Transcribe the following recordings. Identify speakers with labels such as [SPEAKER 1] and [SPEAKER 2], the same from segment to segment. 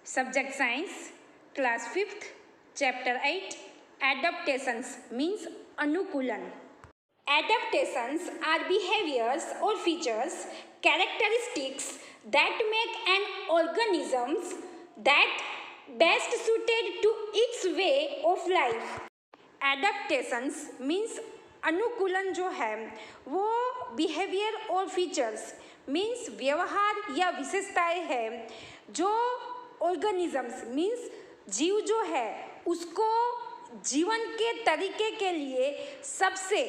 [SPEAKER 1] Subject Science, Class 5th, Chapter 8, Adaptations means Anukulan. Adaptations are behaviors or features, characteristics that make an organism that best suited to its way of life. Adaptations means अनुकूलन जो है वो behaviour और features means व्यवहार या विशेषताएं हैं जो ऑर्गेनिजम्स मीन्स जीव जो है उसको जीवन के तरीके के लिए सबसे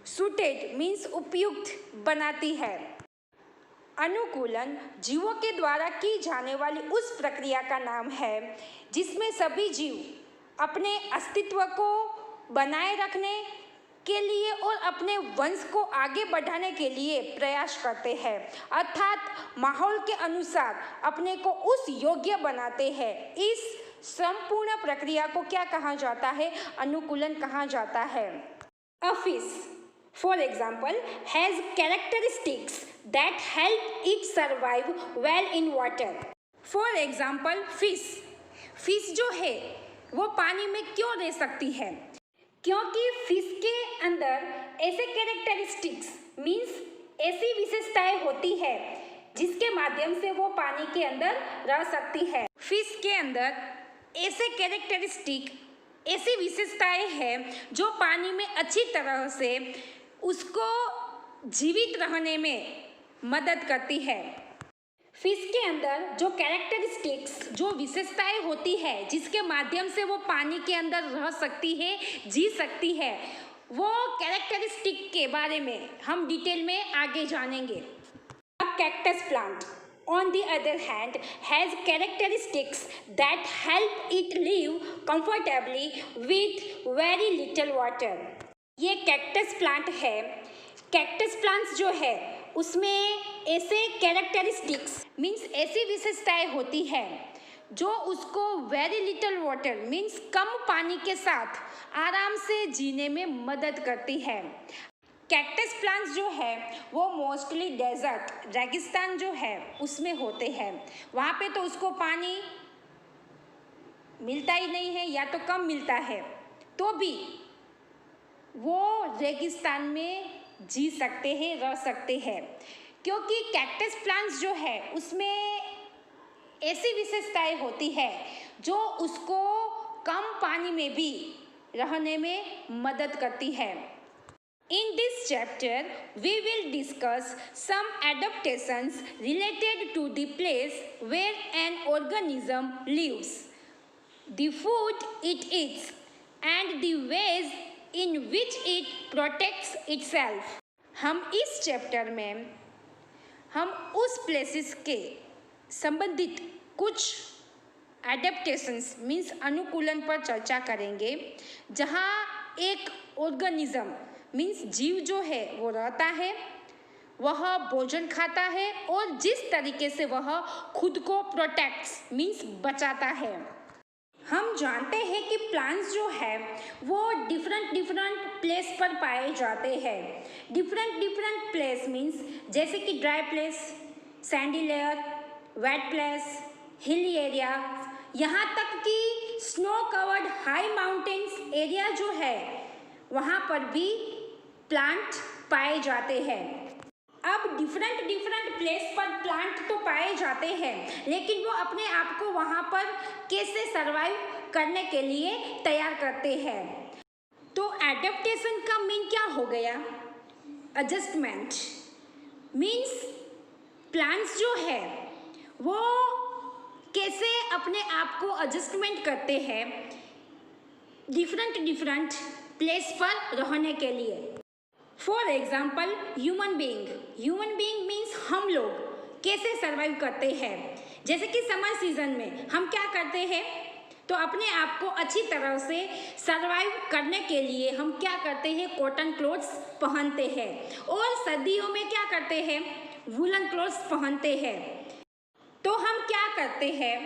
[SPEAKER 1] सुटेड मीन्स उपयुक्त बनाती है। अनुकूलन जीवों के द्वारा की जाने वाली उस प्रक्रिया का नाम है जिसमें सभी जीव अपने अस्तित्व को बनाए रखने के लिए और अपने वंश को आगे बढ़ाने के लिए प्रयास करते हैं, अर्थात माहौल के अनुसार अपने को उस योग्य बनाते हैं। इस संपूर्ण प्रक्रिया को क्या कहा जाता है? अनुकूलन कहा जाता है। A fish, for example, has characteristics that help it survive well in water. For example, fish जो है वो पानी में क्यों रह सकती है? क्योंकि फिश के अंदर ऐसे कैरेक्टरिस्टिक्स मीन्स ऐसी विशेषताएं होती है जिसके माध्यम से वो पानी के अंदर रह सकती है। फिश के अंदर ऐसे कैरेक्टरिस्टिक ऐसी विशेषताएं हैं जो पानी में अच्छी तरह से उसको जीवित रहने में मदद करती है। फिश के अंदर जो कैरेक्टरिस्टिक्स जो विशेषताएं होती है जिसके माध्यम से वो पानी के अंदर रह सकती है, जी सकती है, वो कैरेक्टरिस्टिक के बारे में हम डिटेल में आगे जानेंगे। Cactus plant on the other hand has characteristics that help it live comfortably with very little water. ये कैक्टस प्लांट है। कैक्टस प्लांट्स जो है उसमें ऐसे कैरेक्टरिस्टिक्स मीन्स ऐसी विशेषताएं होती है जो उसको वेरी लिटिल वाटर मीन्स कम पानी के साथ आराम से जीने में मदद करती है। कैक्टस प्लांट्स जो है वो मोस्टली डेजर्ट रेगिस्तान जो है उसमें होते हैं। वहाँ पे तो उसको पानी मिलता ही नहीं है या तो कम मिलता है, तो भी वो रेगिस्तान में जी सकते हैं, रह सकते हैं, क्योंकि कैक्टस प्लांट्स जो है उसमें ऐसी विशेषताएं होती है जो उसको कम पानी में भी रहने में मदद करती है। In this chapter, we will discuss some adaptations related to the place where an organism lives, the food it eats, and the ways in which it protects itself. हम इस चैप्टर में हम उस प्लेसेस के संबंधित कुछ एडेप्टेशंस मीन्स अनुकूलन पर चर्चा करेंगे जहाँ एक ऑर्गेनिज्म मीन्स जीव जो है वो रहता है, वह भोजन खाता है और जिस तरीके से वह खुद को प्रोटेक्ट्स मीन्स बचाता है। हम जानते हैं कि प्लांट्स जो है वो डिफरेंट प्लेस पर पाए जाते हैं। डिफरेंट प्लेस मीन्स जैसे कि dry place, sandy layer, wet place, hilly area, यहाँ तक कि snow covered high mountains area जो है वहाँ पर भी प्लांट पाए जाते हैं। अब डिफरेंट प्लेस पर प्लांट तो पाए जाते हैं, लेकिन वो अपने आप को वहाँ पर कैसे सरवाइव करने के लिए तैयार करते हैं। तो एडेप्टेशन का मीन क्या हो गया? एडजस्टमेंट मीन्स प्लांट्स जो है वो कैसे अपने आप को एडजस्टमेंट करते हैं डिफरेंट प्लेस पर रहने के लिए। For example human being means हम लोग कैसे सर्वाइव करते हैं। जैसे कि समर सीजन में हम क्या करते हैं, तो अपने आप को अच्छी तरह से सर्वाइव करने के लिए हम क्या करते हैं, कॉटन क्लोथ्स पहनते हैं, और सर्दियों में क्या करते हैं, वूलन क्लोथ्स पहनते हैं। तो हम क्या करते हैं,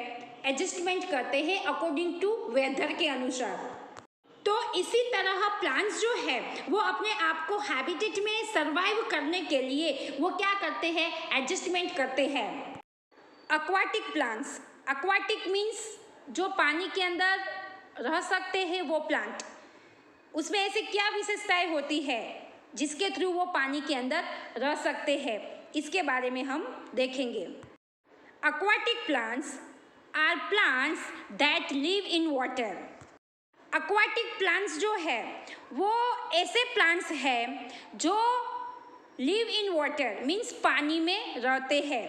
[SPEAKER 1] एडजस्टमेंट करते हैं अकॉर्डिंग टू वेदर के अनुसार। तो इसी तरह प्लांट्स जो है वो अपने आप को हैबिटेट में सर्वाइव करने के लिए वो क्या करते हैं, एडजस्टमेंट करते हैं। aquatic plants aquatic मीन्स जो पानी के अंदर रह सकते हैं वो प्लांट। उसमें ऐसे क्या विशेषताएं होती है जिसके थ्रू वो पानी के अंदर रह सकते हैं, इसके बारे में हम देखेंगे। aquatic plants are plants that live in water। aquatic plants जो है वो ऐसे plants हैं जो live in water means पानी में रहते हैं।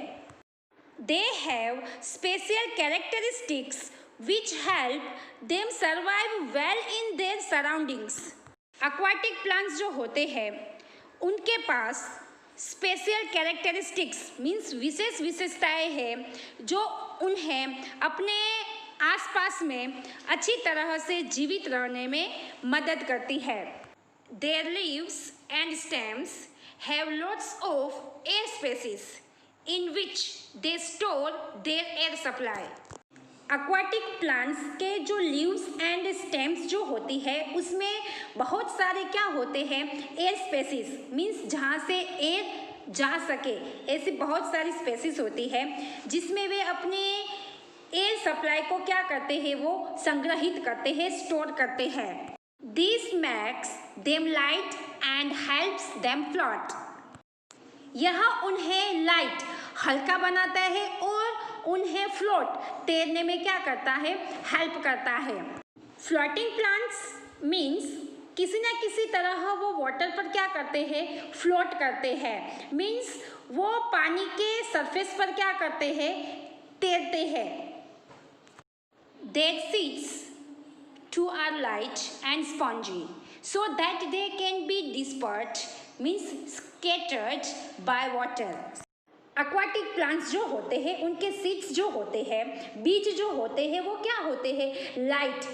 [SPEAKER 1] they have special characteristics which help them survive well in their surroundings। aquatic plants जो होते हैं उनके पास स्पेशल कैरेक्टरिस्टिक्स मीन्स विशेष विशेषताएं हैं जो उन्हें अपने आसपास में अच्छी तरह से जीवित रहने में मदद करती है। Their leaves and stems have lots of air spaces in which they store their air supply। aquatic plants के जो लीव्स एंड स्टेम्स जो होती है उसमें बहुत सारे क्या होते हैं, एयर स्पेसिस मीन्स जहाँ से एयर जा सके, ऐसी बहुत सारी स्पेसिस होती है जिसमें वे अपने एयर सप्लाई को क्या करते हैं, वो संग्रहित करते हैं, स्टोर करते हैं। This makes them light and helps them float. यह उन्हें लाइट हल्का बनाता है और उन्हें फ्लोट तैरने में क्या करता है, हेल्प करता है। फ्लोटिंग प्लांट्स मीन्स किसी न किसी तरह वो वाटर पर क्या करते हैं, फ्लोट करते हैं, मीन्स वो पानी के सरफेस पर क्या करते हैं, तैरते हैं। Their seeds too are light and spongy so that they can be dispersed means scattered by water। aquatic plants जो होते हैं उनके सीड्स जो होते हैं, बीज जो होते हैं वो क्या होते हैं, लाइट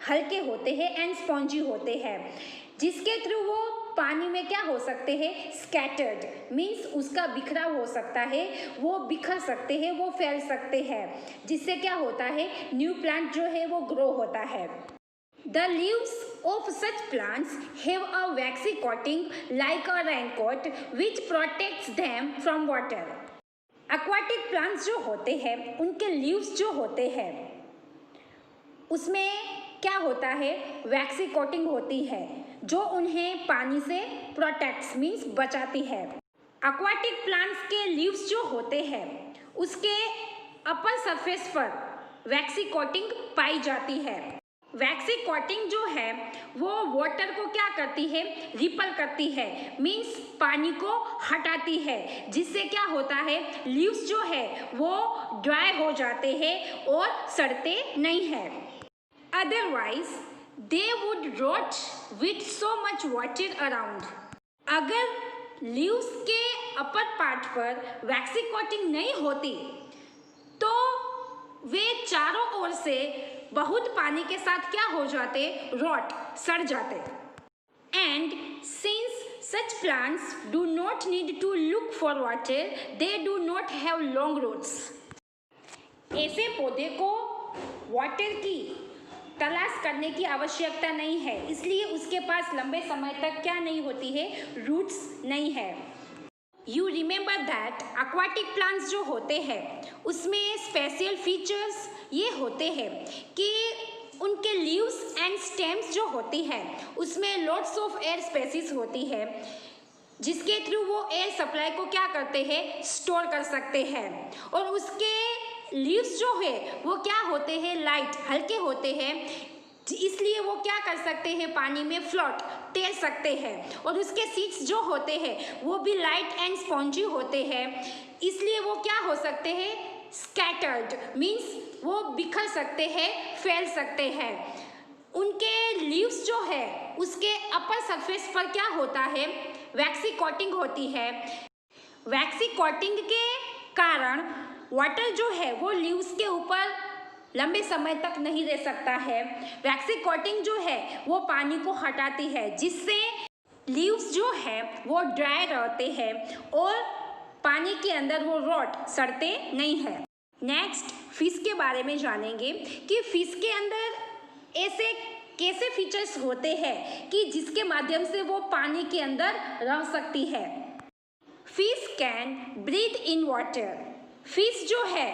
[SPEAKER 1] हल्के होते हैं एंड स्पॉन्जी होते हैं, जिसके थ्रू वो पानी में क्या हो सकते हैं, स्कैटर्ड मीन्स उसका बिखराव हो सकता है, वो बिखर सकते हैं, वो फैल सकते हैं, जिससे क्या होता है, न्यू प्लांट जो है वो ग्रो होता है। The leaves of such plants have a waxy coating like a raincoat which protects them from water। aquatic plants जो होते हैं उनके लीव्स जो होते हैं उसमें क्या होता है, वैक्सी कोटिंग होती है जो उन्हें पानी से प्रोटेक्ट्स मीन्स बचाती है। aquatic plants के लीव्स जो होते हैं उसके अपर सरफेस पर वैक्सी कोटिंग पाई जाती है। वैक्सी कोटिंग जो है वो वाटर को क्या करती है, रिपल करती है मीन्स पानी को हटाती है, जिससे क्या होता है, लीव्स जो है वो ड्राई हो जाते हैं और सड़ते नहीं है। Otherwise they would rot with so much water around. अगर लीव्स के अपर पार्ट पर वैक्सी कोटिंग नहीं होती तो वे चारों ओर से बहुत पानी के साथ क्या हो जाते, रॉट सड़ जाते। And since such plants do not need to look for water they do not have long roots. ऐसे पौधे को वाटर की तलाश करने की आवश्यकता नहीं है, इसलिए उसके पास लंबे समय तक क्या नहीं होती है, रूट्स नहीं है। You remember that aquatic plants जो होते हैं उसमें स्पेशल फीचर्स ये होते हैं कि उनके लीव्स एंड स्टेम्स जो होती है उसमें लॉट्स ऑफ एयर स्पेसिस होती है, जिसके थ्रू वो एयर सप्लाई को क्या करते हैं, स्टोर कर सकते हैं। और उसके लीव्स जो है वो क्या होते हैं, लाइट हल्के होते हैं, इसलिए वो क्या कर सकते हैं, पानी में फ्लोट तैर सकते हैं। और उसके सीड्स जो होते हैं वो भी लाइट एंड स्पॉन्जी होते हैं, इसलिए वो क्या हो सकते हैं, स्कैटर्ड मीन्स वो बिखर सकते हैं, फैल सकते हैं। उनके लीव्स जो है उसके अपर सरफेस पर क्या होता है, वैक्सी कोटिंग होती है। वैक्सी कोटिंग के कारण वाटर जो है वो लीव्स के ऊपर लंबे समय तक नहीं रह सकता है। वैक्सी कोटिंग जो है वो पानी को हटाती है, जिससे लीव्स जो है वो ड्राई रहते हैं और पानी के अंदर वो रॉट सड़ते नहीं है। नेक्स्ट फिश के बारे में जानेंगे कि फिश के अंदर ऐसे कैसे फीचर्स होते हैं कि जिसके माध्यम से वो पानी के अंदर रह सकती है। Fish can breathe in water. Fish जो है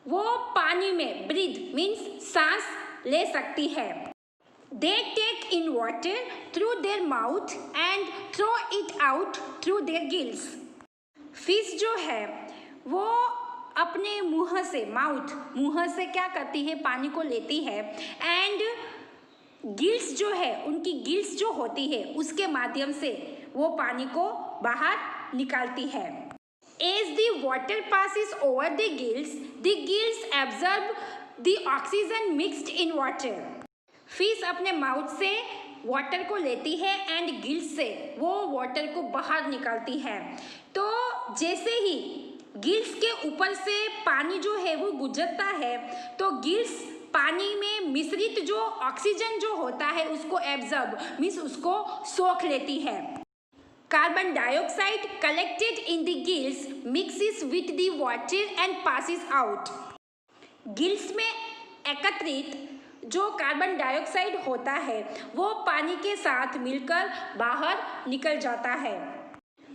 [SPEAKER 1] वो पानी में ब्रीथ मीन्स सांस ले सकती है। They take in water through their mouth and throw it out through their gills. Fish जो है वो अपने मुंह से मुंह से क्या करती है, पानी को लेती है एंड गिल्स जो है, उनकी गिल्स जो होती है उसके माध्यम से वो पानी को बाहर निकालती है। As the water passes over the gills absorb the oxygen mixed in water. Fish अपने माउथ से वाटर को लेती है एंड गिल्स से वो वाटर को बाहर निकालती है। तो जैसे ही गिल्स के ऊपर से पानी जो है वो गुजरता है तो गिल्स पानी में मिश्रित जो ऑक्सीजन जो होता है उसको एब्जॉर्ब मीन्स उसको सोख लेती है। Carbon dioxide collected in the gills mixes with the water and passes out. Gills में एकत्रित जो कार्बन डाइऑक्साइड होता है वो पानी के साथ मिलकर बाहर निकल जाता है।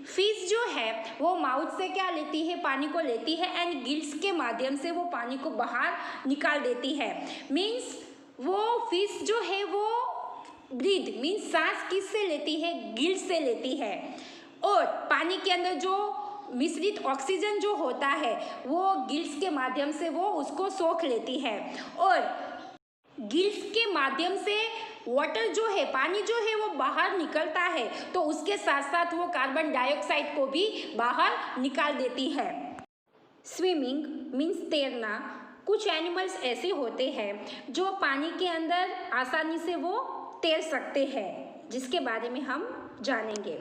[SPEAKER 1] फिश जो है वो माउथ से क्या लेती है, पानी को लेती है एंड गिल्स के माध्यम से वो पानी को बाहर निकाल देती है। मीन्स वो फिश जो है वो ब्रीथ मीन्स सांस किससे लेती है, गिल्स से लेती है। और पानी के अंदर जो मिश्रित ऑक्सीजन जो होता है वो गिल्स के माध्यम से वो उसको सोख लेती है और गिल्स के माध्यम से वाटर जो है, पानी जो है वो बाहर निकलता है तो उसके साथ साथ वो कार्बन डाइऑक्साइड को भी बाहर निकाल देती है। स्विमिंग मीन्स तैरना। कुछ एनिमल्स ऐसे होते हैं जो पानी के अंदर आसानी से वो तैर सकते हैं, जिसके बारे में हम जानेंगे।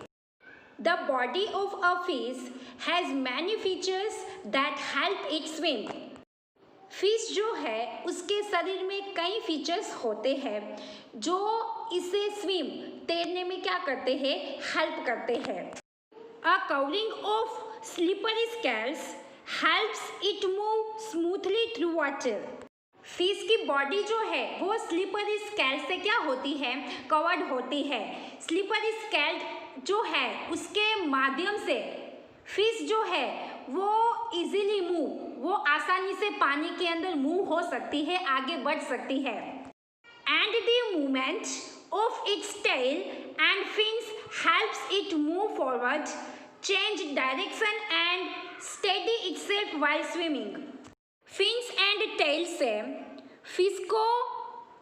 [SPEAKER 1] The body of a fish has many features that help it swim. Fish जो है उसके शरीर में कई फीचर्स होते हैं जो इसे स्विम तैरने में क्या करते हैं, हेल्प करते हैं। A covering of slippery scales helps it move smoothly through water. Fish की बॉडी जो है वो स्लिपरी स्केल से क्या होती है, कवर्ड होती है। स्लिपरी स्केल जो है उसके माध्यम से फिश जो है वो इजीली मूव, वो आसानी से पानी के अंदर मूव हो सकती है, आगे बढ़ सकती है। And the movement of its tail and fins helps it move forward, change direction and steady itself while swimming. Fins and tail से फिश को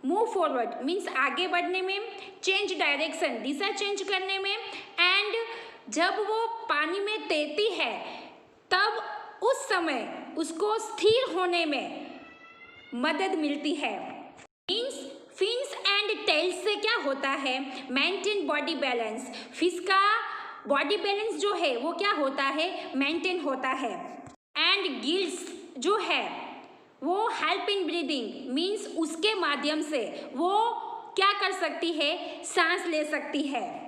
[SPEAKER 1] मूव फॉरवर्ड मीन्स आगे बढ़ने में, चेंज डायरेक्शन दिशा चेंज करने में एंड जब वो पानी में तैरती है तब उस समय उसको स्थिर होने में मदद मिलती है। मीन्स फिन्स एंड टेल्स से क्या होता है, मेंटेन बॉडी बैलेंस। फिश का बॉडी बैलेंस जो है वो क्या होता है, मेंटेन होता है। एंड गिल्स जो है वो हेल्प इन ब्रीदिंग मीन्स उसके माध्यम से वो क्या कर सकती है, सांस ले सकती है।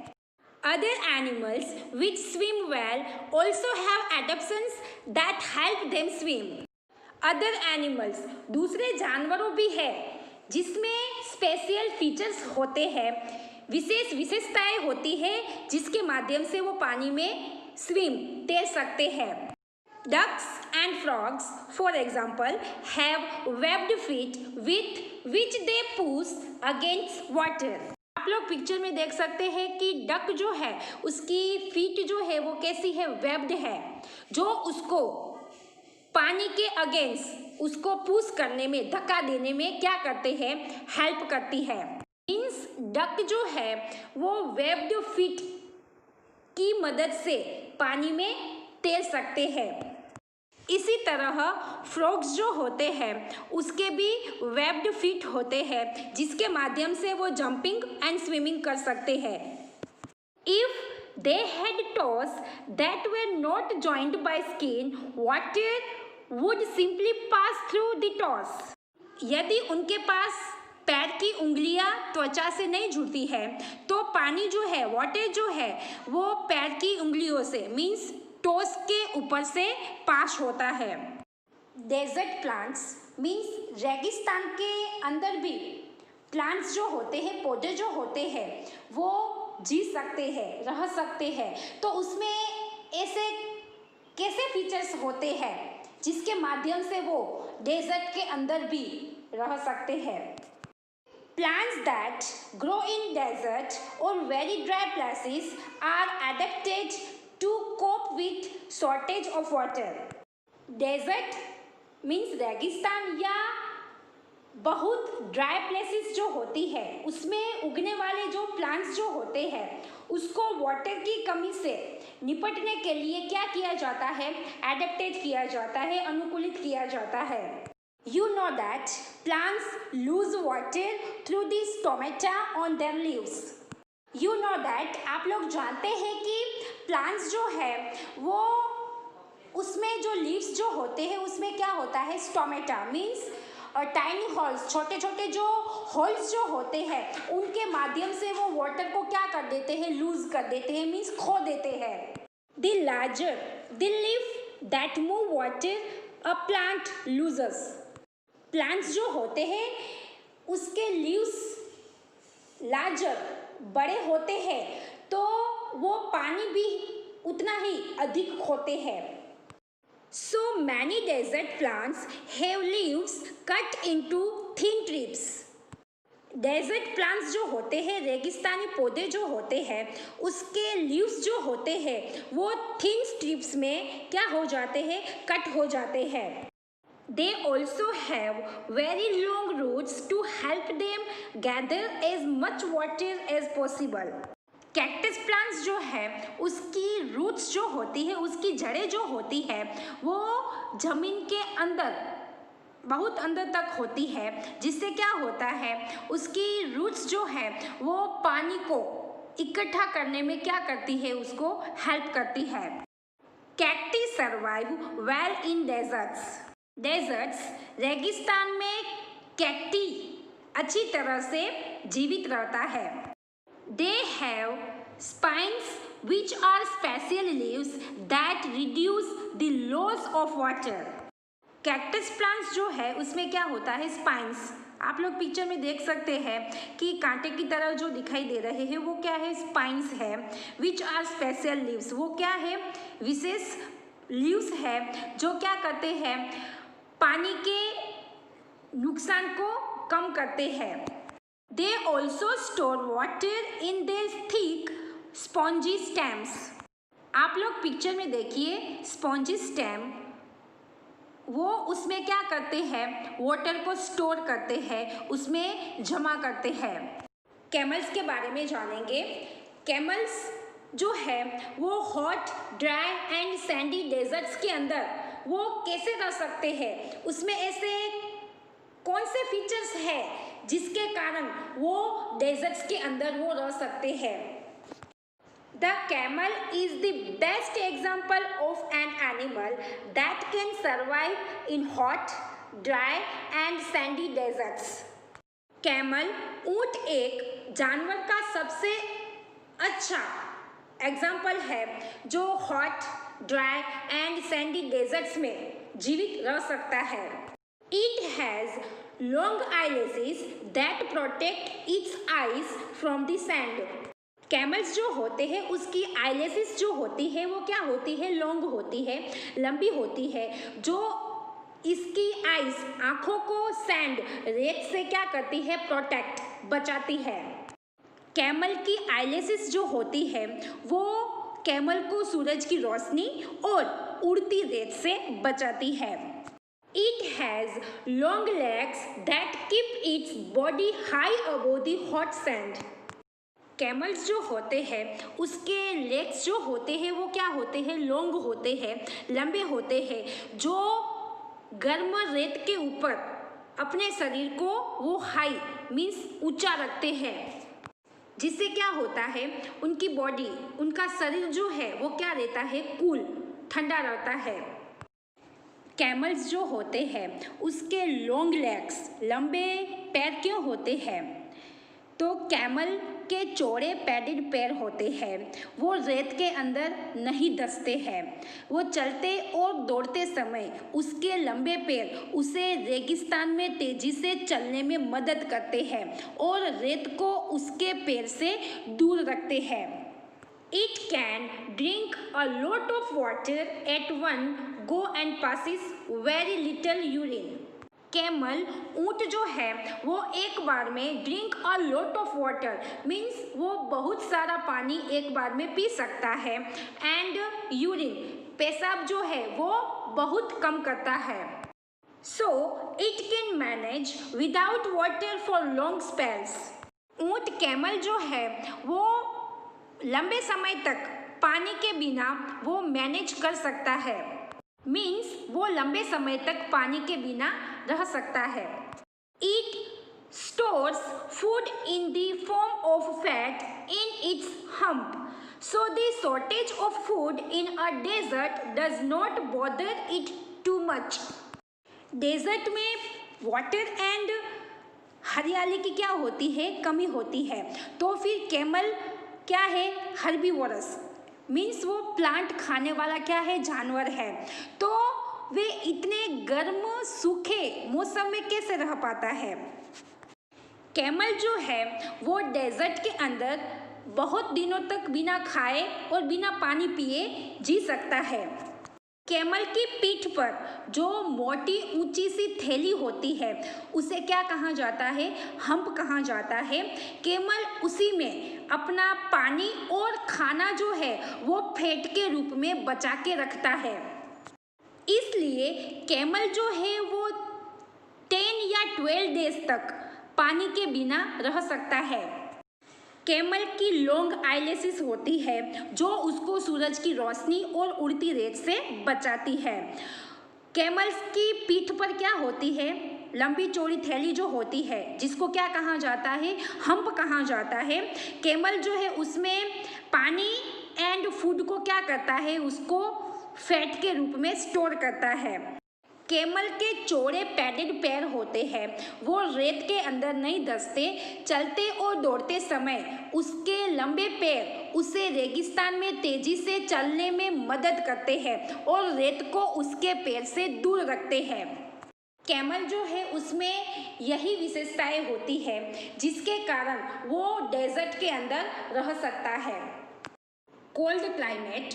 [SPEAKER 1] Other animals which swim well also have adaptations that help them swim. Other animals दूसरे जानवरों भी है जिसमें स्पेशल फीचर्स होते हैं, विशेष विशेषताएं होती है जिसके माध्यम से वो पानी में स्विम तैर सकते हैं। Ducks and frogs, for example, have webbed feet with which they push against water. आप लोग पिक्चर में देख सकते हैं कि डक जो है उसकी फीट जो है वो कैसी है, वेब्ड है, जो उसको पानी के अगेंस्ट उसको पुश करने में, धक्का देने में क्या करते हैं, हेल्प करती है। मीन्स डक जो है वो वेब्ड फीट की मदद से पानी में तैर सकते हैं। इसी तरह फ्रॉग्स जो होते हैं उसके भी वेब्ड फीट होते हैं जिसके माध्यम से वो जंपिंग एंड स्विमिंग कर सकते हैं। If they had toes that were not joined by skin, water would simply pass through the toes. यदि उनके पास पैर की उंगलियां त्वचा से नहीं जुड़ती है तो पानी जो है, वाटर जो है वो पैर की उंगलियों से मीन्स टोस के ऊपर से पास होता है। डेजर्ट प्लांट्स मीन्स रेगिस्तान के अंदर भी प्लांट्स जो होते हैं, पौधे जो होते हैं वो जी सकते हैं, रह सकते हैं। तो उसमें ऐसे कैसे फीचर्स होते हैं, जिसके माध्यम से वो डेजर्ट के अंदर भी रह सकते हैं। Plants that grow in desert or very dry places are adapted to cope with shortage of water. Desert means रेगिस्तान या बहुत ड्राई प्लेसेस जो होती है उसमें उगने वाले जो प्लांट्स जो होते हैं उसको वाटर की कमी से निपटने के लिए क्या किया जाता है, एडेप्टेड किया जाता है, अनुकूलित किया जाता है। You know that plants lose water through the stomata on their leaves. You know that आप लोग जानते हैं कि प्लांट्स जो है वो उसमें जो लीव्स जो होते हैं उसमें क्या होता है, स्टोमेटा मीन्स टाइनी होल्स, छोटे छोटे जो होल्स जो होते हैं उनके माध्यम से वो वाटर को क्या कर देते हैं, लूज कर देते हैं, मीन्स खो देते हैं। The larger the leaf that move water a plant losers. Plants जो होते हैं उसके लीव्स लार्जर बड़े होते हैं तो वो पानी भी उतना ही अधिक खोते हैं। So many desert plants have leaves cut into thin strips. Desert plants जो होते हैं, रेगिस्तानी पौधे जो होते हैं उसके लीव्स जो होते हैं वो थिन स्ट्रिप्स में क्या हो जाते हैं, कट हो जाते हैं। They also have very long roots to help them gather as much water as possible. Cactus plants जो है उसकी रूट्स जो होती है, उसकी जड़ें जो होती है वो जमीन के अंदर बहुत अंदर तक होती है, जिससे क्या होता है उसकी रूट्स जो है वो पानी को इकट्ठा करने में क्या करती है, उसको हेल्प करती है। Cacti survive well in deserts. Deserts रेगिस्तान में कैक्टी अच्छी तरह से जीवित रहता है। They have spines which are special leaves that reduce the loss of water. Cactus plants जो है उसमें क्या होता है, स्पाइन्स। आप लोग पिक्चर में देख सकते हैं कि कांटे की तरह जो दिखाई दे रहे हैं वो क्या है, स्पाइन्स है। विच आर स्पेशल लीव्स, वो क्या है, विशेष लीव्स है जो क्या करते हैं, पानी के नुकसान को कम करते हैं। They also store water in their thick spongy stems. आप लोग पिक्चर में देखिए स्पॉन्जी स्टेम, वो उसमें क्या करते हैं, वाटर को स्टोर करते हैं, उसमें जमा करते हैं। कैमल्स के बारे में जानेंगे। कैमल्स जो है वो hot, dry and sandy deserts के अंदर वो कैसे रह सकते हैं, उसमें ऐसे कौन से फीचर्स है जिसके कारण वो डेजर्ट्स के अंदर वो रह सकते हैं। The camel is the best example of an animal that can survive in hot, dry and sandy deserts. Camel, ऊंट एक जानवर का सबसे अच्छा एग्जाम्पल है जो hot, dry and sandy deserts में जीवित रह सकता है। It has long eyelashes that protect its eyes from the sand. Camels जो होते हैं उसकी आईलेसेस जो होती है वो क्या होती है, लॉन्ग होती है, लंबी होती है, जो इसकी आईज, आँखों को सैंड, रेत से क्या करती है, प्रोटेक्ट, बचाती है। कैमल की आईलेसेस जो होती है वो कैमल को सूरज की रोशनी और उड़ती रेत से बचाती है। It has long legs that keep its body high above the hot sand. Camels जो होते हैं उसके लेग्स जो होते हैं वो क्या होते हैं, लॉन्ग होते हैं, लंबे होते हैं, जो गर्म रेत के ऊपर अपने शरीर को वो हाई मीन्स ऊंचा रखते हैं, जिससे क्या होता है उनकी बॉडी, उनका शरीर जो है वो क्या रहता है, कूल, ठंडा रहता है। कैमल्स जो होते हैं उसके लॉन्ग लेग्स, लंबे पैर क्यों होते हैं, तो कैमल के चौड़े पैडेड पैर होते हैं, वो रेत के अंदर नहीं धंसते हैं, वो चलते और दौड़ते समय उसके लंबे पैर उसे रेगिस्तान में तेजी से चलने में मदद करते हैं और रेत को उसके पैर से दूर रखते हैं। It can drink a lot of water at one go and passes very little urine. Camel ऊँट जो है वो एक बार में drink a lot of water means वो बहुत सारा पानी एक बार में पी सकता है एंड यूरिन पेशाब जो है वो बहुत कम करता है. So it can manage without water for long spells. ऊँट कैमल जो है वो लंबे समय तक पानी के बिना वो मैनेज कर सकता है मीन्स वो लंबे समय तक पानी के बिना रह सकता है. It stores food in the form of fat in its hump so the shortage of food in a desert does not bother it too much. Desert में वाटर एंड हरियाली की क्या होती है, कमी होती है. तो फिर कैमल क्या है, हर्बीवोरस मीन्स वो प्लांट खाने वाला क्या है, जानवर है. तो वे इतने गर्म सूखे मौसम में कैसे रह पाता है. कैमल जो है वो डेजर्ट के अंदर बहुत दिनों तक बिना खाए और बिना पानी पिए जी सकता है. कैमल की पीठ पर जो मोटी ऊंची सी थैली होती है उसे क्या कहा जाता है, हम्प कहा जाता है. कैमल उसी में अपना पानी और खाना जो है वो फैट के रूप में बचा के रखता है. इसलिए कैमल जो है वो 10 या 12 डेज तक पानी के बिना रह सकता है. कैमल की लॉन्ग आईलेसिस होती है जो उसको सूरज की रोशनी और उड़ती रेत से बचाती है. कैमल्स की पीठ पर क्या होती है, लंबी चौड़ी थैली जो होती है जिसको क्या कहा जाता है, हम्प कहा जाता है. कैमल जो है उसमें पानी एंड फूड को क्या करता है, उसको फैट के रूप में स्टोर करता है. कैमल के चौड़े पैडेड पैर होते हैं, वो रेत के अंदर नहीं धंसते. चलते और दौड़ते समय उसके लंबे पैर उसे रेगिस्तान में तेजी से चलने में मदद करते हैं और रेत को उसके पैर से दूर रखते हैं. कैमल जो है उसमें यही विशेषताएं होती है जिसके कारण वो डेजर्ट के अंदर रह सकता है. कोल्ड क्लाइमेट,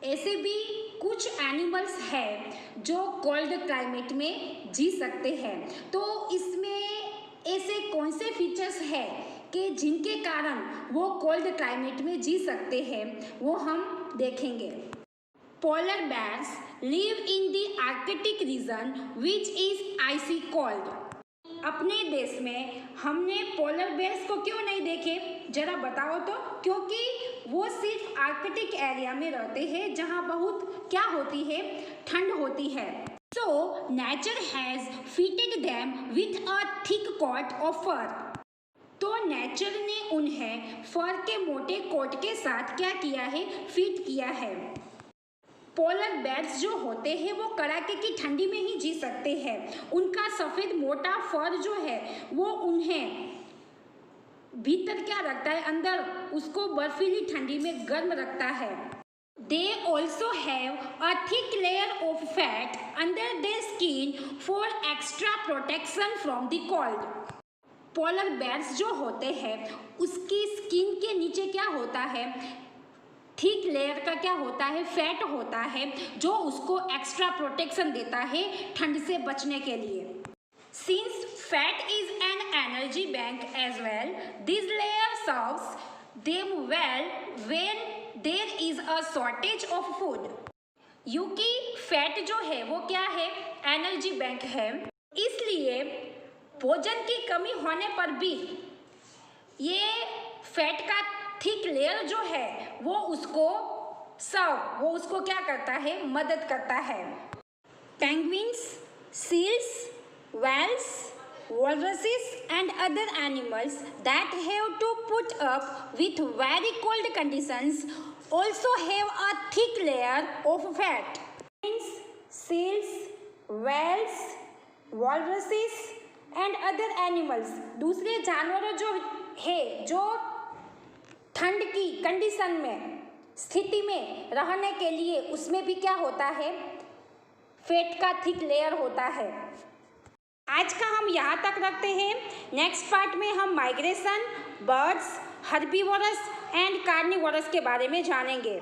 [SPEAKER 1] ऐसे भी कुछ एनिमल्स हैं जो कोल्ड क्लाइमेट में जी सकते हैं. तो इसमें ऐसे कौन से फीचर्स हैं कि जिनके कारण वो कोल्ड क्लाइमेट में जी सकते हैं वो हम देखेंगे. Polar bears live in the Arctic region which is icy cold. अपने देश में हमने पोलर बेयर्स को क्यों नहीं देखे, जरा बताओ तो. क्योंकि वो सिर्फ आर्कटिक एरिया में रहते हैं जहाँ बहुत क्या होती है, ठंड होती है. So nature has fitted them with a thick coat of fur. तो नेचर ने उन्हें फर के मोटे कोट के साथ क्या किया है, फिट किया है. पोलर बेयर्स जो होते हैं वो कड़ाके की ठंडी में ही जी सकते हैं. उनका सफ़ेद मोटा फर जो है वो उन्हें भीतर क्या रखता है, अंदर उसको बर्फीली ठंडी में गर्म रखता है. They also have a thick layer of fat under their skin for extra protection from the cold. Polar bears जो होते हैं उसकी स्किन के नीचे क्या होता है, थिक लेयर का क्या होता है, फैट होता है जो उसको एक्स्ट्रा प्रोटेक्शन देता है ठंड से बचने के लिए. Since fat is an energy bank as well, this layer serves them well when there is a shortage of food. क्योंकि फैट जो है वो क्या है, एनर्जी बैंक है. इसलिए भोजन की कमी होने पर भी ये फैट का थिक लेयर जो है वो उसको क्या करता है, मदद करता है. Penguins, seals, whales, walruses and other animals that have to put up with very cold conditions also have a thick layer of fat. Seals, whales, walruses and other animals, दूसरे जानवरों जो है जो ठंड की कंडीशन में स्थिति में रहने के लिए उसमें भी क्या होता है, फैट का थिक लेयर होता है. आज का हम यहाँ तक रखते हैं. नेक्स्ट पार्ट में हम migration, birds, herbivorous and carnivorous के बारे में जानेंगे.